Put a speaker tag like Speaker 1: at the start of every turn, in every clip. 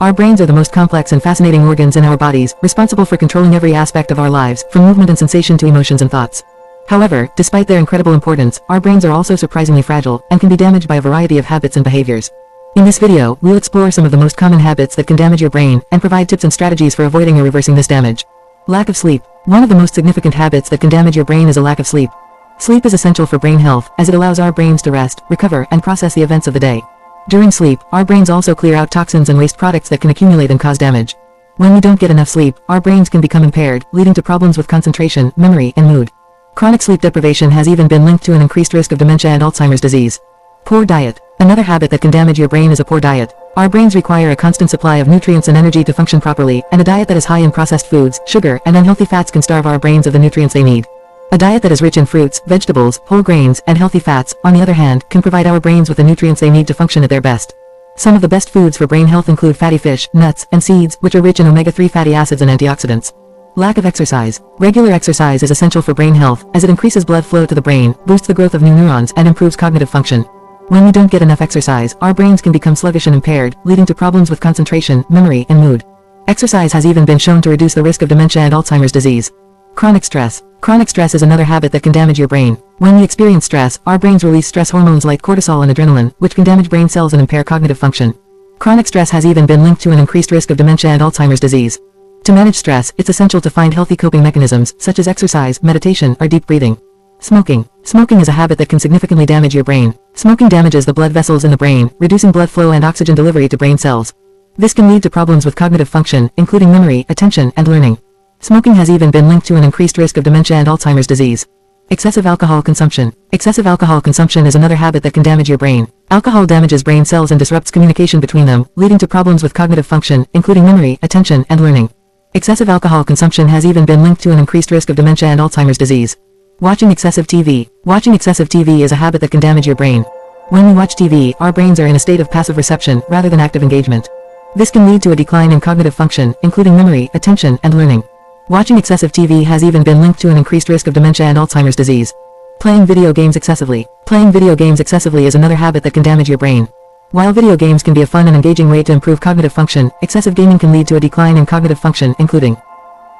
Speaker 1: Our brains are the most complex and fascinating organs in our bodies, responsible for controlling every aspect of our lives, from movement and sensation to emotions and thoughts. However, despite their incredible importance, our brains are also surprisingly fragile, and can be damaged by a variety of habits and behaviors. In this video, we'll explore some of the most common habits that can damage your brain, and provide tips and strategies for avoiding or reversing this damage. Lack of sleep. One of the most significant habits that can damage your brain is a lack of sleep. Sleep is essential for brain health, as it allows our brains to rest, recover, and process the events of the day. During sleep, our brains also clear out toxins and waste products that can accumulate and cause damage. When we don't get enough sleep, our brains can become impaired, leading to problems with concentration, memory, and mood. Chronic sleep deprivation has even been linked to an increased risk of dementia and Alzheimer's disease. Poor diet. Another habit that can damage your brain is a poor diet. Our brains require a constant supply of nutrients and energy to function properly, and a diet that is high in processed foods, sugar, and unhealthy fats can starve our brains of the nutrients they need. A diet that is rich in fruits, vegetables, whole grains, and healthy fats, on the other hand, can provide our brains with the nutrients they need to function at their best. Some of the best foods for brain health include fatty fish, nuts, and seeds, which are rich in omega-3 fatty acids and antioxidants. Lack of exercise. Regular exercise is essential for brain health, as it increases blood flow to the brain, boosts the growth of new neurons, and improves cognitive function. When we don't get enough exercise, our brains can become sluggish and impaired, leading to problems with concentration, memory, and mood. Exercise has even been shown to reduce the risk of dementia and Alzheimer's disease. Chronic stress. Chronic stress is another habit that can damage your brain. When we experience stress, our brains release stress hormones like cortisol and adrenaline, which can damage brain cells and impair cognitive function. Chronic stress has even been linked to an increased risk of dementia and Alzheimer's disease. To manage stress, it's essential to find healthy coping mechanisms, such as exercise, meditation, or deep breathing. Smoking. Smoking is a habit that can significantly damage your brain. Smoking damages the blood vessels in the brain, reducing blood flow and oxygen delivery to brain cells. This can lead to problems with cognitive function, including memory, attention, and learning. Smoking has even been linked to an increased risk of dementia and Alzheimer's disease. Excessive alcohol consumption. Excessive alcohol consumption is another habit that can damage your brain. Alcohol damages brain cells and disrupts communication between them, leading to problems with cognitive function, including memory, attention, and learning. Excessive alcohol consumption has even been linked to an increased risk of dementia and Alzheimer's disease. Watching excessive TV. Watching excessive TV is a habit that can damage your brain. When we watch TV, our brains are in a state of passive reception rather than active engagement. This can lead to a decline in cognitive function, including memory, attention, and learning. Watching excessive TV has even been linked to an increased risk of dementia and Alzheimer's disease. Playing video games excessively. Playing video games excessively is another habit that can damage your brain. While video games can be a fun and engaging way to improve cognitive function, excessive gaming can lead to a decline in cognitive function, including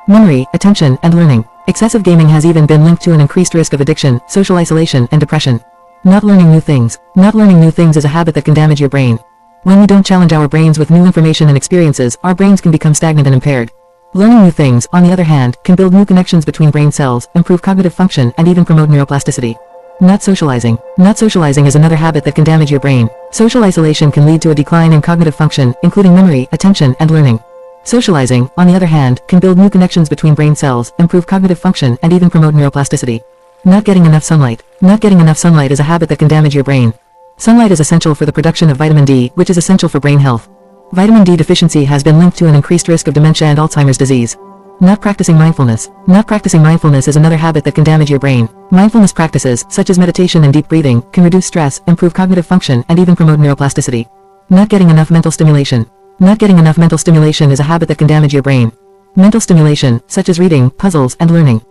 Speaker 1: memory, attention, and learning. Excessive gaming has even been linked to an increased risk of addiction, social isolation, and depression. Not learning new things. Not learning new things is a habit that can damage your brain. When we don't challenge our brains with new information and experiences, our brains can become stagnant and impaired. Learning new things, on the other hand, can build new connections between brain cells, improve cognitive function, and even promote neuroplasticity. Not socializing. Not socializing is another habit that can damage your brain. Social isolation can lead to a decline in cognitive function, including memory, attention, and learning. Socializing, on the other hand, can build new connections between brain cells, improve cognitive function, and even promote neuroplasticity. Not getting enough sunlight. Not getting enough sunlight is a habit that can damage your brain. Sunlight is essential for the production of vitamin D, which is essential for brain health. Vitamin D deficiency has been linked to an increased risk of dementia and Alzheimer's disease. Not practicing mindfulness. Not practicing mindfulness is another habit that can damage your brain. Mindfulness practices, such as meditation and deep breathing, can reduce stress, improve cognitive function, and even promote neuroplasticity. Not getting enough mental stimulation. Not getting enough mental stimulation is a habit that can damage your brain. Mental stimulation, such as reading, puzzles, and learning,